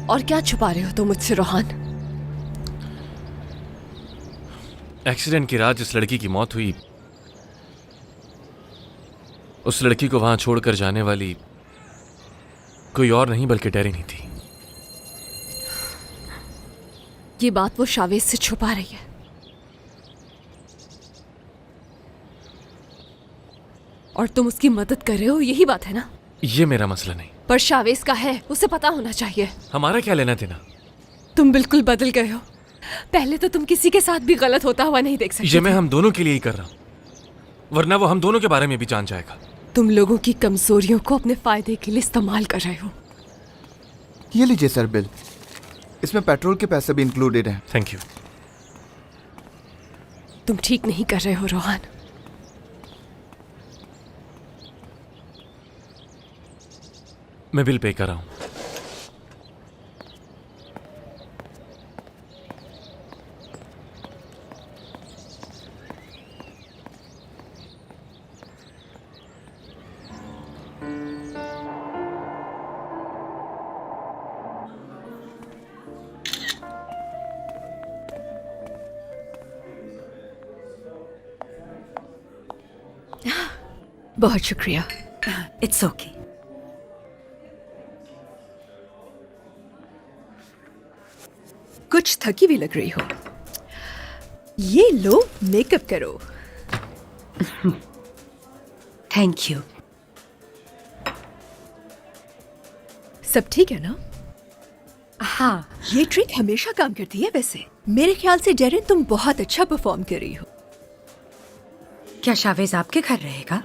और क्या छुपा रहे हो तुम मुझसे रोहान? एक्सीडेंट की रात जिस लड़की की मौत हुई, उस लड़की को वहां छोड़कर जाने वाली कोई और नहीं बल्कि डेरिन ही थी। ये बात वो शावेज से छुपा रही है, और तुम उसकी मदद कर रहे हो, यही बात है ना? ये मेरा मसला नहीं। पर शावेज का है, उसे पता होना चाहिए। हमारा क्या लेना देना? तुम बिल्कुल बदल गए हो। पहले तो तुम किसी के साथ भी गलत होता हुआ नहीं देख सकते। ये मैं हम दोनों के लिए ही कर रहा हूं, वरना वो हम दोनों के बारे में भी जान जाएगा। तुम लोगों की कमजोरियों को अपने फायदे के लिए इस्तेमाल कर रहे हो। ये लीजिए सर बिल, इसमें पेट्रोल के पैसे भी इंक्लूडेड हैं। Thank you. तुम ठीक नहीं कर रहे हो रोहान। मैं बिल पे कर रहा हूं। बहुत शुक्रिया। It's okay. कुछ थकी हुई लग रही हो। ये लो, मेकअप करो। Thank you. सब ठीक है ना? हाँ, ये ट्रिक हमेशा काम करती है। वैसे मेरे ख्याल से डेरिन, तुम बहुत अच्छा परफॉर्म कर रही हो। क्या शावेज आपके घर रहेगा?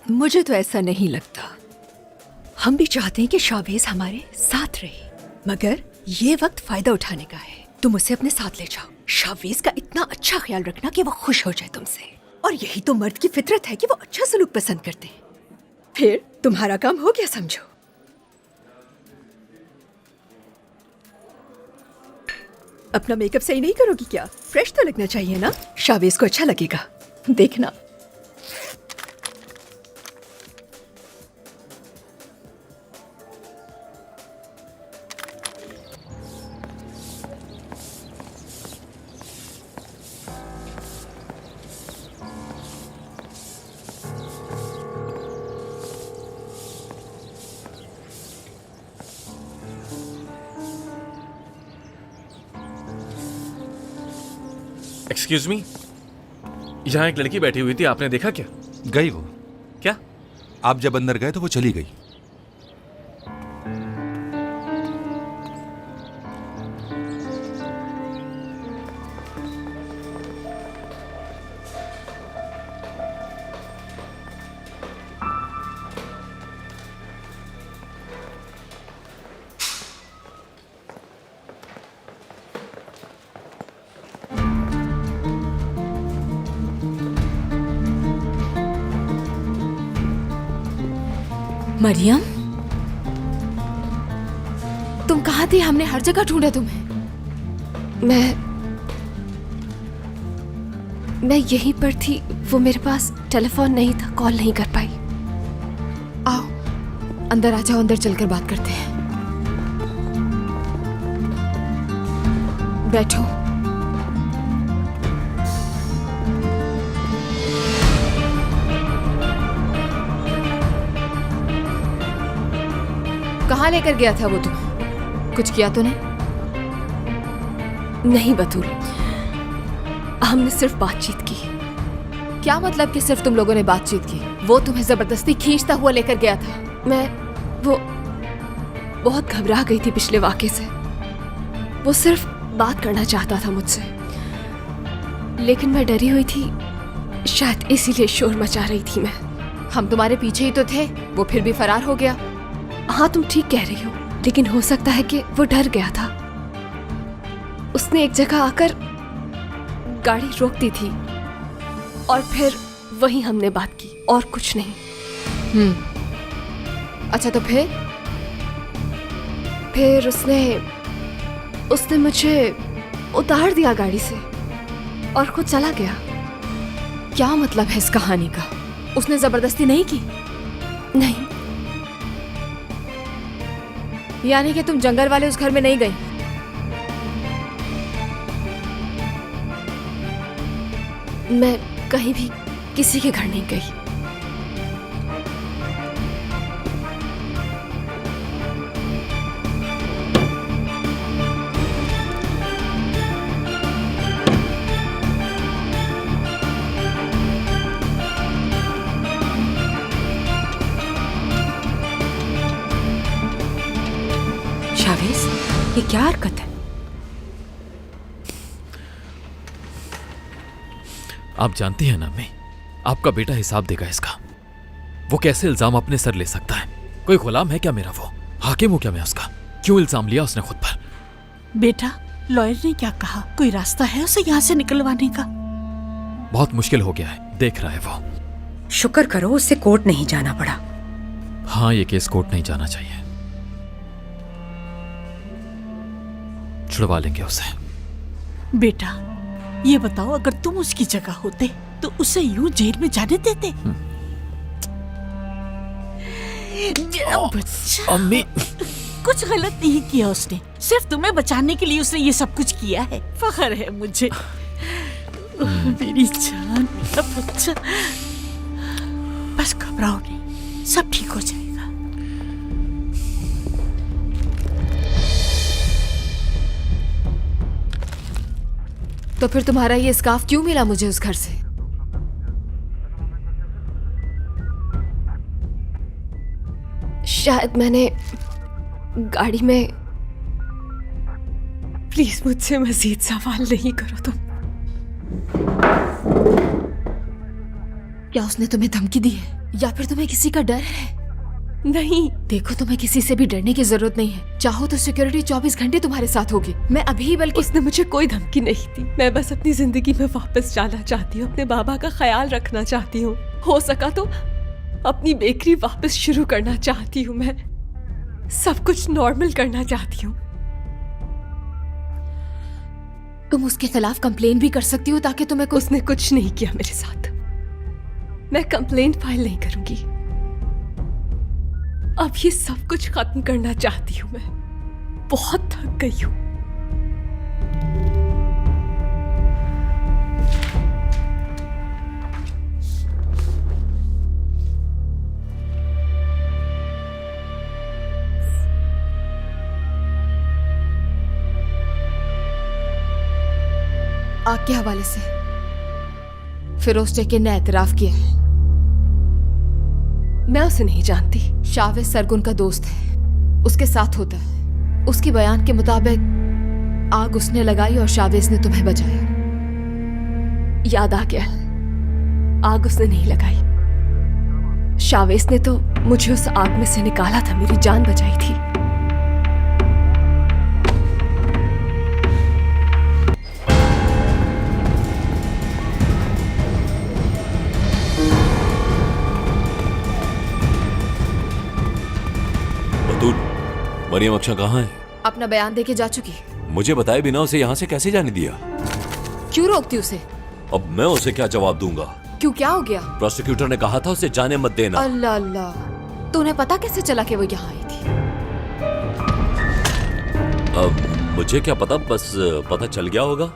मुझे तो ऐसा नहीं लगता। हम भी चाहते हैं कि शावेज हमारे साथ रहे, मगर ये वक्त फायदा उठाने का है। तुम उसे अपने साथ ले जाओ। शावेज का इतना अच्छा ख्याल रखना कि वो खुश हो जाए तुमसे। और यही तो मर्द की फितरत है कि वो अच्छा सलूक पसंद करते हैं। फिर तुम्हारा काम हो गया, समझो। अपना मेकअप सही नहीं करोगी क्या? फ्रेश तो लगना चाहिए ना। शावेज को अच्छा लगेगा, देखना। एक्सक्यूज मी, यहाँ एक लड़की बैठी हुई थी, आपने देखा क्या? गई वो। क्या? आप जब अंदर गए तो वो चली गई। मरियम, तुम कहाँ थी? हमने हर जगह ढूंढा तुम्हें। मैं यहीं पर थी। वो मेरे पास टेलीफोन नहीं था, कॉल नहीं कर पाई। आओ अंदर आ जाओ, अंदर चलकर बात करते हैं। बैठो। कहाँ लेकर गया था वो तुम्हें? कुछ किया तो नहीं? नहीं बतूल, हमने सिर्फ बातचीत की। क्या मतलब कि सिर्फ तुम लोगों ने बातचीत की? वो तुम्हें जबरदस्ती खींचता हुआ लेकर गया था। वो बहुत घबरा गई थी पिछले वाक़े से। वो सिर्फ बात करना चाहता था मुझसे, लेकिन मैं डरी हुई थी, शायद इसीलिए शोर मचा रही थी मैं। हम तुम्हारे पीछे ही तो थे, वो फिर भी फरार हो गया। हाँ तुम ठीक कह रही हो, लेकिन हो सकता है कि वो डर गया था। उसने एक जगह आकर गाड़ी रोक दी थी और फिर वहीं हमने बात की, और कुछ नहीं। अच्छा तो फिर उसने मुझे उतार दिया गाड़ी से और खुद चला गया। क्या मतलब है इस कहानी का? उसने जबरदस्ती नहीं की? नहीं, यानी कि तुम जंगल वाले उस घर में नहीं गई? मैं कहीं भी किसी के घर नहीं गई। शावेज, ये क्या हरकत है? आप जानती हैं ना अम्मी, आपका बेटा हिसाब देगा इसका। वो कैसे इल्जाम अपने सर ले सकता है? कोई गुलाम है क्या मेरा? वो हाकिम हूं क्या मैं उसका? क्यों इल्जाम लिया उसने खुद पर? बेटा, लॉयर ने क्या कहा? कोई रास्ता है उसे यहाँ से निकलवाने का? बहुत मुश्किल हो गया है, देख रहा है वो। शुक्र करो उससे कोर्ट नहीं जाना पड़ा। हाँ, ये केस कोर्ट नहीं जाना चाहिए। छुड़वा लेंगे उसे। बेटा, ये बताओ, अगर तुम उसकी जगह होते तो उसे यूं जेल में जाने देते? मेरा बच्चा अम्मी, कुछ गलत नहीं किया उसने, सिर्फ तुम्हें बचाने के लिए उसने ये सब कुछ किया है। फख्र है मुझे। मेरी जान, मेरा बच्चा। बस घबराओ नहीं, सब ठीक हो जाएगा। तो फिर तुम्हारा ये स्कार्फ क्यों मिला मुझे उस घर से? शायद मैंने गाड़ी में। प्लीज मुझसे मजीद सवाल नहीं करो तुम। क्या उसने तुम्हें धमकी दी है या फिर तुम्हें किसी का डर है? नहीं, देखो तुम्हें किसी से भी डरने की जरूरत नहीं है। चाहो तो सिक्योरिटी 24 घंटे तुम्हारे साथ होगी। मैं अभी बल्कि उसने मुझे कोई धमकी नहीं दी। मैं बस अपनी जिंदगी में वापस जाना चाहती हूँ, अपने बाबा का ख्याल रखना चाहती हूँ। हो सका तो अपनी बेकरी वापस शुरू करना चाहती हूँ। मैं सब कुछ नॉर्मल करना चाहती हूँ। तुम उसके खिलाफ कंप्लेन भी कर सकती हो ताकि तुम्हें उसने कुछ नहीं किया मेरे साथ। मैं कंप्लेंट फाइल नहीं करूंगी। अब ये सब कुछ खत्म करना चाहती हूँ। मैं बहुत थक गई हूँ। आग के हवाले से फिरोज टेकिन ने एतराफ किया है। मैं उसे नहीं जानती। शावेज सरगुन का दोस्त है, उसके साथ होता है। उसके बयान के मुताबिक आग उसने लगाई और शावेज ने तुम्हें बचाया। याद आ गया, आग उसने नहीं लगाई। शावेज ने तो मुझे उस आग में से निकाला था, मेरी जान बचाई थी। मरियम अक्षा कहाँ है? अपना बयान देके जा चुकी। मुझे बताए बिना उसे यहाँ से कैसे जाने दिया? क्यों रोकती उसे? अब मैं उसे क्या जवाब दूंगा? क्यों, क्या हो गया? प्रोसिक्यूटर ने कहा था उसे जाने मत देना। अल्लाह अल्लाह, तो उन्हें पता कैसे चला कि वो यहाँ आई थी? अब मुझे क्या पता, बस पता चल गया होगा।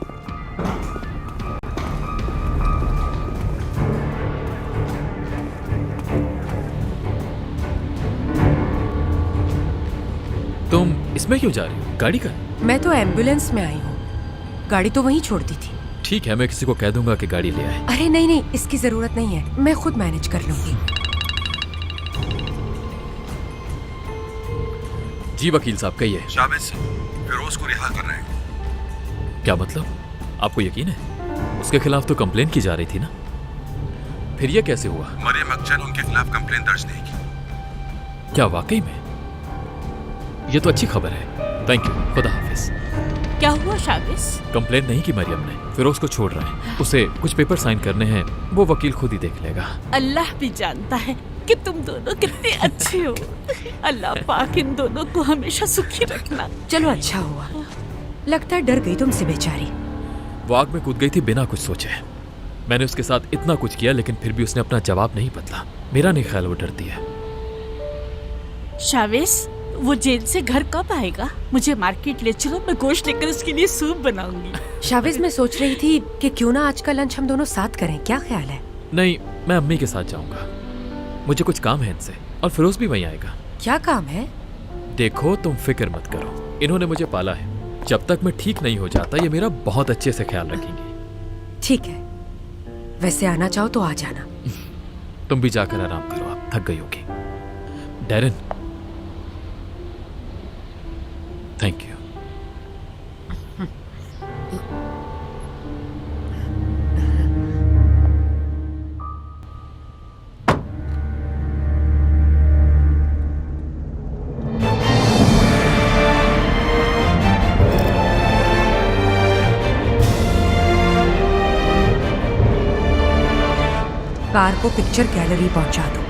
तुम इसमें क्यों जा रही हो? गाड़ी का? मैं तो एम्बुलेंस में आई हूँ, गाड़ी तो वहीं छोड़ दी थी। ठीक है, मैं किसी को कह दूंगा कि गाड़ी ले आए। अरे नहीं नहीं, इसकी जरूरत नहीं है, मैं खुद मैनेज कर लूंगी। जी वकील साहब, कहिए। शावेज फिरोज को रिहा कर रहे हैं। क्या मतलब? आपको यकीन है? उसके खिलाफ तो कंप्लेन की जा रही थी ना, फिर ये कैसे हुआ? मरियम अख्तर ने उनके खिलाफ कंप्लेन दर्ज नहीं की। क्या वाकई में? ये तो अच्छी खबर है। थैंक यू, खुदा हाफिज। क्या हुआ शावेज? कंप्लेन नहीं की मरियम ने, फिरोज को छोड़ रहे हैं। उसे कुछ पेपर साइन करने हैं, वो वकील खुद ही देख लेगा। अल्लाह भी जानता है कि तुम दोनों कितने अच्छे हो। अल्लाह पाक इन दोनों को हमेशा सुखी रखना। चलो अच्छा हुआ, लगता है डर गई तुमसे बेचारी। वो आग में कूद गई थी बिना कुछ सोचे। मैंने उसके साथ इतना कुछ किया लेकिन फिर भी उसने अपना जवाब नहीं बदला। मेरा नहीं ख्याल वो डरती है। शावेज, वो जेल से घर कब आएगा? मुझे मार्केट ले चलो, मैं गोश्त लेकर उसके लिए सूप बनाऊंगी। शावेज, मैं सोच रही थी कि क्यों ना आज का लंच हम दोनों साथ करें, क्या ख्याल है? नहीं, मैं अम्मी के साथ जाऊंगा। मुझे कुछ काम है इनसे, और फिरोज भी वहीं आएगा। क्या काम है? देखो, तुम फिक्र मत करो, इन्होंने मुझे पाला है। जब तक मैं ठीक नहीं हो जाता, ये मेरा बहुत अच्छे से ख्याल रखेंगी। ठीक है, वैसे आना चाहो तो आ जाना। तुम भी जाकर आराम करो, आप थक गई होगी। Darren, thank you. कार को पिक्चर गैलरी पहुंचा दो।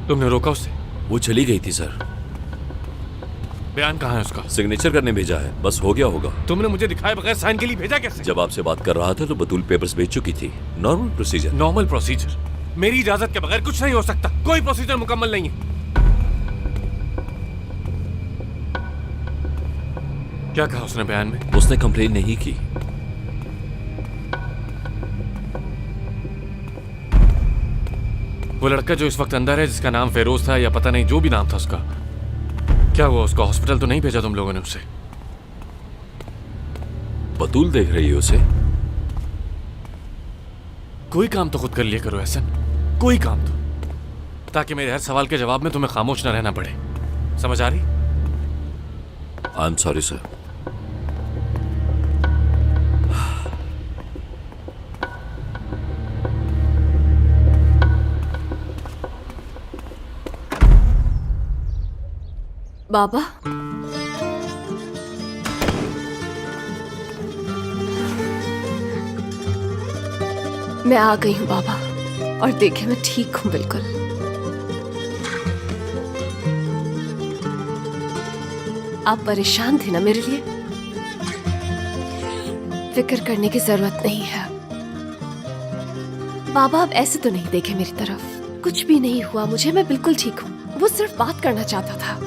तुमने रोका उससे? वो चली गई थी सर। बयान कहाँ है उसका? सिग्नेचर करने भेजा है, बस हो गया होगा। तुमने मुझे दिखाए बगैर साइन के लिए भेजा कैसे? जब आपसे बात कर रहा था तो बतूल पेपर्स भेज चुकी थी। Normal procedure. Normal procedure? मेरी इजाजत के बगैर कुछ नहीं हो सकता। कोई प्रोसीजर मुकम्मल नहीं है। क्या कहा उसने बयान में? उसने कंप्लेन नहीं की। वो लड़का जो इस वक्त अंदर है, जिसका नाम फेरोज था या पता नहीं जो भी नाम था उसका, क्या हुआ? उसको हॉस्पिटल तो नहीं भेजा तुम लोगों ने उसे? बतूल देख रही है उसे। कोई काम तो खुद कर लिया करो एहसन, कोई काम तो, ताकि मेरे हर सवाल के जवाब में तुम्हें खामोश न रहना पड़े। समझ आ रही? I am sorry sir. बाबा, मैं आ गई हूँ बाबा, और देखे मैं ठीक हूँ बिल्कुल। आप परेशान थे ना मेरे लिए? फिक्र करने की जरूरत नहीं है बाबा। आप ऐसे तो नहीं देखे मेरी तरफ, कुछ भी नहीं हुआ मुझे, मैं बिल्कुल ठीक हूँ। वो सिर्फ बात करना चाहता था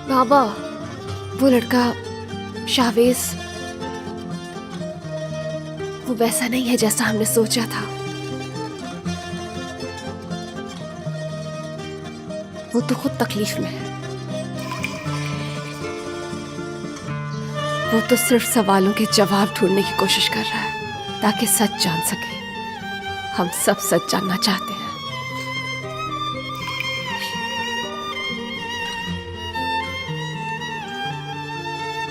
बाबा। वो लड़का शावेज, वो वैसा नहीं है जैसा हमने सोचा था। वो तो खुद तकलीफ में है। वो तो सिर्फ सवालों के जवाब ढूंढने की कोशिश कर रहा है ताकि सच जान सके। हम सब सच जानना चाहते हैं।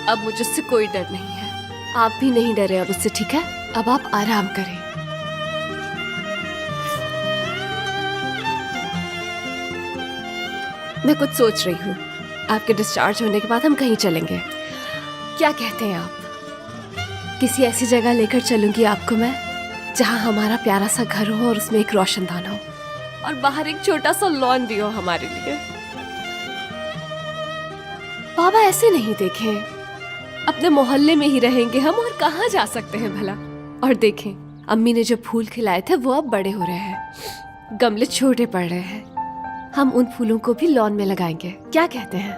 अब मुझसे कोई डर नहीं है, आप भी नहीं डरे अब उससे, ठीक है? अब आप आराम करें। मैं कुछ सोच रही हूँ, आपके डिस्चार्ज होने के बाद हम कहीं चलेंगे। क्या कहते हैं आप? किसी ऐसी जगह लेकर चलूंगी आपको मैं, जहाँ हमारा प्यारा सा घर हो और उसमें एक रोशनदान हो और बाहर एक छोटा सा लॉन भी हो हमारे लिए। बाबा ऐसे नहीं देखें, अपने मोहल्ले में ही रहेंगे हम, और कहाँ जा सकते हैं भला। और देखें, अम्मी ने जो फूल खिलाए थे वो अब बड़े हो रहे हैं, गमले छोटे पड़ रहे हैं। हम उन फूलों को भी लॉन में लगाएंगे, क्या कहते हैं?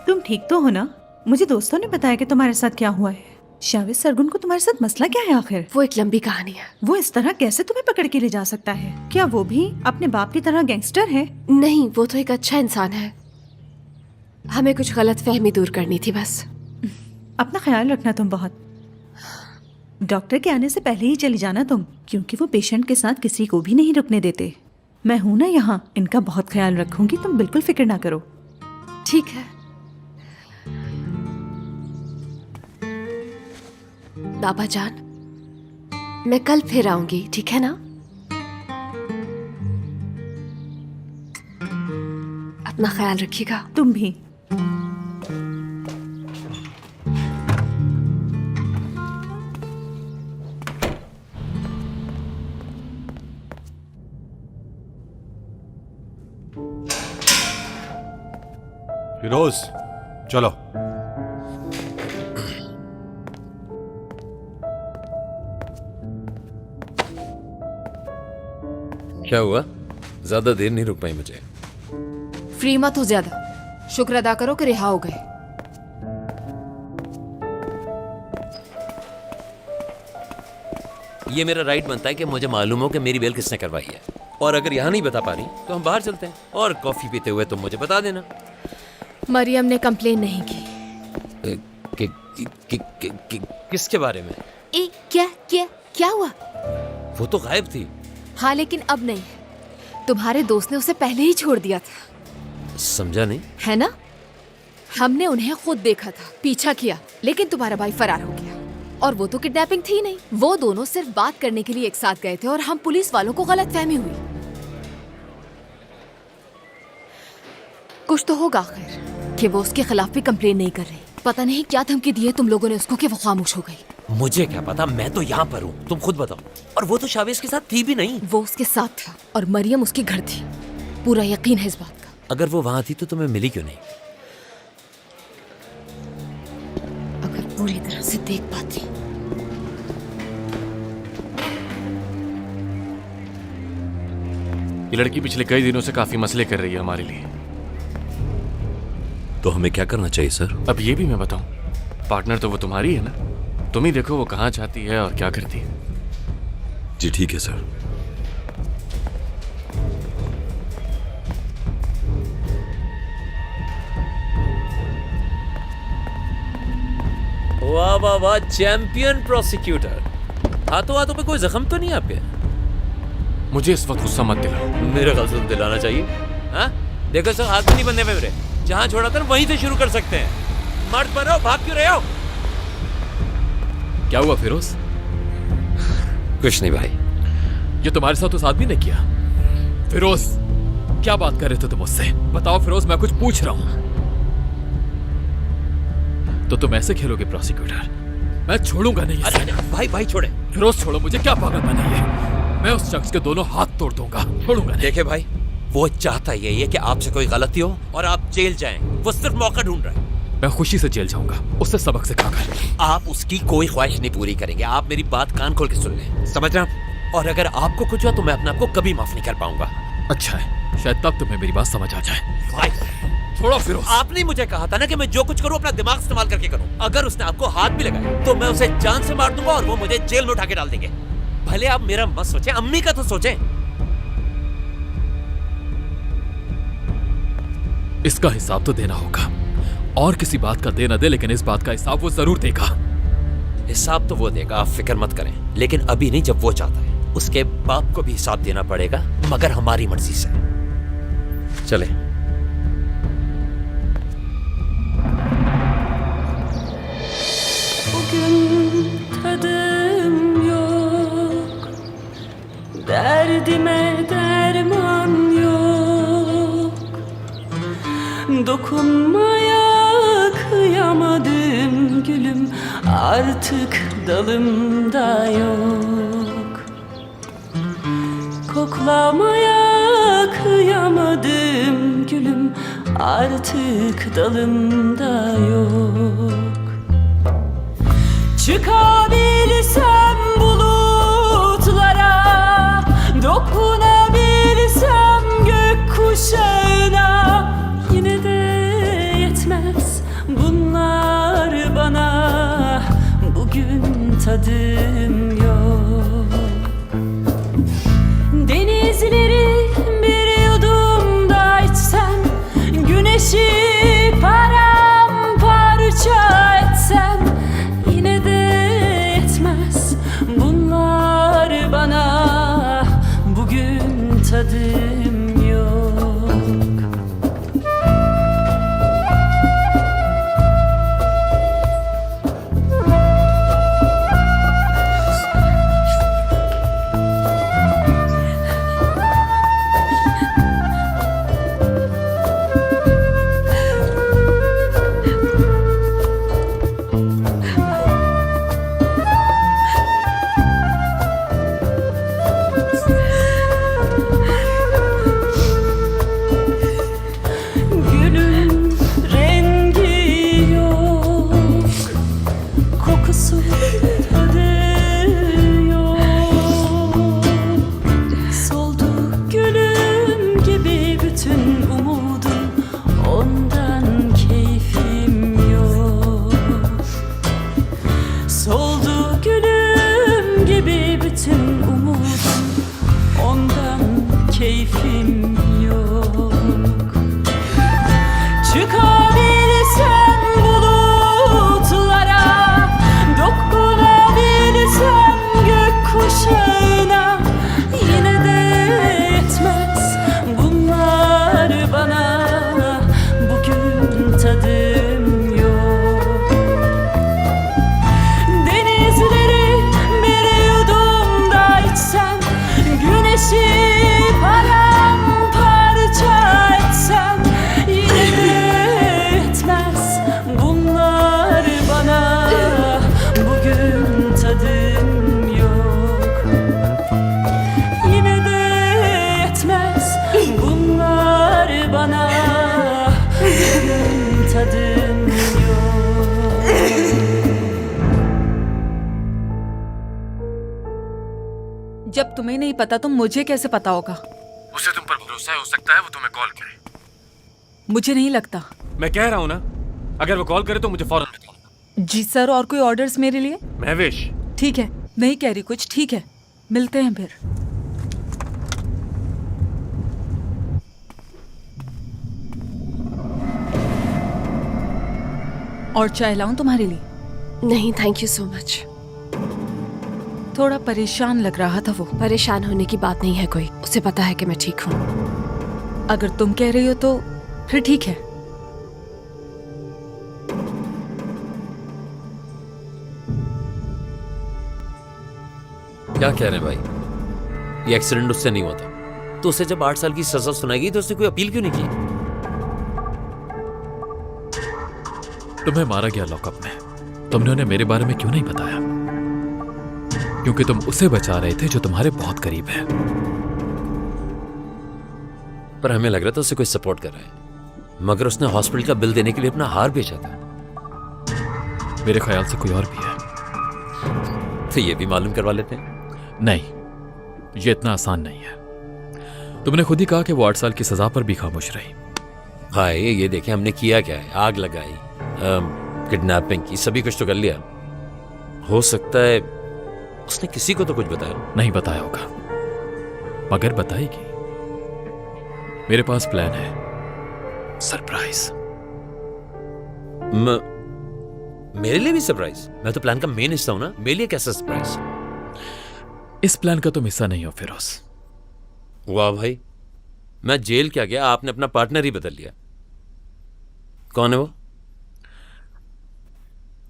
तुम ठीक तो हो ना? मुझे दोस्तों ने बताया कि तुम्हारे साथ क्या हुआ है। शावेज सरगुन को तुम्हारे साथ मसला क्या है आखिर? वो एक लंबी कहानी है। वो इस तरह कैसे तुम्हें पकड़ के ले जा सकता है? क्या वो भी अपने बाप की तरह गैंगस्टर है? नहीं, वो तो एक अच्छा इंसान है। हमें कुछ गलतफहमी दूर करनी थी बस। अपना ख्याल रखना तुम बहुत। डॉक्टर के आने से पहले ही चली जाना तुम, क्योंकि वो पेशेंट के साथ किसी को भी नहीं रुकने देते। मैं हूं ना यहाँ, इनका बहुत ख्याल रखूंगी, तुम बिल्कुल फिक्र ना करो। ठीक है बाबा जान, मैं कल फिर आऊंगी, ठीक है ना? अपना ख्याल रखिएगा। तुम भी। फिरोज चलो। क्या हुआ? ज्यादा देर नहीं रुक पाई मुझे। फ्री मत हो ज्यादा, शुक्र अदा करो कि रिहा हो गए। ये मेरा राइट बनता है कि मुझे मालूम हो कि मेरी बेल किसने करवाई है, और अगर यहाँ नहीं बता पा रही तो हम बाहर चलते हैं और कॉफी पीते हुए तुम मुझे बता देना। मरियम ने कंप्लेन नहीं की। किसके बारे में? क्या क्या क्या हुआ? वो तो गायब थी। हाँ लेकिन अब नहीं है, तुम्हारे दोस्त ने उसे पहले ही छोड़ दिया था। समझा नहीं। है ना, हमने उन्हें खुद देखा था, पीछा किया, लेकिन तुम्हारा भाई फरार हो गया। और वो तो किडनैपिंग थी नहीं, वो दोनों सिर्फ बात करने के लिए एक साथ गए थे और हम पुलिस वालों को गलतफहमी हुई। कुछ तो होगा आखिर कि वो उसके खिलाफ भी कंप्लेन नहीं कर रही। पता नहीं क्या धमकी दी है तुम लोगों ने उसको कि वो खामोश हो गई। मुझे क्या पता, मैं तो यहाँ पर हूँ, तुम खुद बताओ। और वो तो शावेज के साथ थी भी नहीं। वो उसके साथ था और मरियम उसके घर थी, पूरा यकीन है इस बात का। अगर वो वहां थी तो तुम्हें मिली क्यों नहीं? अगर पूरी तरह से देख पाती। ये लड़की पिछले कई दिनों से काफी मसले कर रही है हमारे लिए। तो हमें क्या करना चाहिए सर? अब ये भी मैं बताऊं, पार्टनर तो वो तुम्हारी है ना, तुम ही देखो वो कहाँ चाहती है और क्या करती है। जी ठीक है सर। वाह वाह वाह, चैंपियन प्रोसिक्यूटर। हाथों हाथों पे कोई जख्म तो नहीं आपके? मुझे इस वक्त गुस्सा मत दिलाओ। मेरे ख्याल से तो दिलाना चाहिए। हाँ देखो सर, हाथ भी नहीं बंधे मेरे। जहां छोड़ा था वहीं से शुरू कर सकते हैं। मर्द बनो, भाग क्यों रहे हो? क्या हुआ फिरोज? कुछ नहीं भाई। ये तुम्हारे साथ उस आदमी ने किया? फिरोज क्या बात कर रहे थे तुम मुझसे? बताओ फिरोज, मैं कुछ पूछ रहा हूं। तो तुम ऐसे खेलोगे प्रोसिक्यूटर? मैं छोड़ूंगा नहीं इसे। अरे भाई भाई छोड़े। फिरोज छोड़ो मुझे, क्या पागल बनाइए। मैं उस शख्स के दोनों हाथ तोड़ दूंगा, छोड़ूंगा नहीं। देखे भाई, वो चाहता यही है कि आपसे कोई गलती हो और आप जेल जाएं। वो सिर्फ मौका ढूंढ रहा है। मैं खुशी से जेल जाऊंगा, उससे सबक सिखाकर। आप उसकी कोई ख्वाहिश नहीं पूरी करेंगे। आप मेरी बात कान खोल के सुन लें, समझ रहे हैं? और अगर आपको कुछ हुआ तो मैं अपने आप को कभी माफ नहीं कर पाऊंगा। अच्छा है, शायद तब तुम्हें मेरी बात समझ आ जाए। भाई छोड़ो फिरोज। आपने मुझे कहा था ना कि मैं जो कुछ करूं अपना दिमाग इस्तेमाल करके करूं। अगर उसने आपको हाथ भी लगाया तो मैं उसे जान से मार दूंगा और वो मुझे जेल में उठा के डाल देंगे। भले आप मेरा मत सोचें, अम्मी का तो सोचें। इसका हिसाब तो देना होगा, और किसी बात का दे ना दे, लेकिन इस बात का हिसाब वो जरूर देगा। हिसाब तो वो देगा, आप फिक्र मत करें। लेकिन अभी नहीं, जब वो चाहता है। उसके बाप को भी हिसाब देना पड़ेगा, मगर हमारी मर्जी से। चले। Bugün tadım yok, derdime derman yok. Dokunmaya kıyamadım gülüm, artık dalımda yok. Koklamaya kıyamadım gülüm, artık dalımda yok. Çıkabilsem bulutlara, dokunabilsem gökkuşağına, yine de yetmez bunlar bana. Bugün tadım yok. Denizleri bir yudumda içsem, güneşi paramparça etsem, yine de yetmez bunlar bana. Bugün tadım yok. keyfim yok. Çıkabilsem bulutlara, dokunabilsem gökkuşağına, yine de yetmez bunlar bana. Bugün tadım yok. Denizleri bir yudumda içsem, güneşi paramparça etsem, yine de yetmez bunlar bana. Bugün tadım yok. Yine de yetmez bunlar bana. Bugün tadım yok. जब तुम्हें नहीं पता तो मुझे कैसे पता होगा? उसे तुम पर भरोसा है, हो सकता है वो तुम्हें कॉल करे। मुझे नहीं लगता। मैं कह रहा हूँ ना, अगर वो कॉल करे तो मुझे फौरन बताओ। जी सर, और कोई ऑर्डर्स मेरे लिए? महवेश, ठीक है, नहीं कह रही कुछ, ठीक है, मिलते हैं फिर। और चाय लाऊं तुम्हारे लिए? नहीं, थैंक यू सो मच। थोड़ा परेशान लग रहा था वो। परेशान होने की बात नहीं है कोई, उसे पता है कि मैं ठीक हूँ। अगर तुम कह रही हो तो फिर ठीक है। क्या कह रहे हैं भाई? ये एक्सीडेंट उससे नहीं हुआ था, तो उसे जब 8 साल की सजा सुनाई गई तो उसने कोई अपील क्यों नहीं की? तुम्हें मारा गया लॉकअप में, तुमने उन्हें मेरे बारे में क्यों नहीं बताया? क्योंकि तुम उसे बचा रहे थे जो तुम्हारे बहुत करीब है। पर हमें लग रहा था उसे कोई सपोर्ट कर रहा है, मगर उसने हॉस्पिटल का बिल देने के लिए अपना हार बेचा था। मेरे ख्याल से कोई और भी है। तो ये भी मालूम करवा लेते हैं। नहीं, ये इतना आसान नहीं है। तुमने खुद ही कहा कि वो 8 साल की सजा पर भी खामोश रही। हाँ, ये देखें हमने किया क्या है। आग लगाई, किडनैपिंग की, सभी कुछ तो कर लिया। हो सकता है उसने किसी को तो कुछ बताया। नहीं बताया होगा, मगर बताएगी। मेरे पास प्लान है, सरप्राइज। मेरे लिए भी सरप्राइज? मैं तो प्लान का मेन हिस्सा हूं ना, मेरे लिए कैसा सरप्राइज? इस प्लान का तुम हिस्सा नहीं हो फिरोज। वाह भाई, मैं जेल क्या गया, आपने अपना पार्टनर ही बदल लिया। कौन है वो?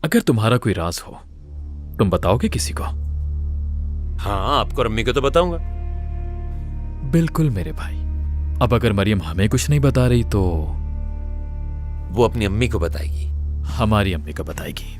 अगर तुम्हारा कोई राज हो तुम बताओगे किसी को? हाँ, आपको, अम्मी को तो बताऊंगा। बिल्कुल मेरे भाई। अब अगर मरियम हमें कुछ नहीं बता रही तो वो अपनी अम्मी को बताएगी। हमारी अम्मी को बताएगी।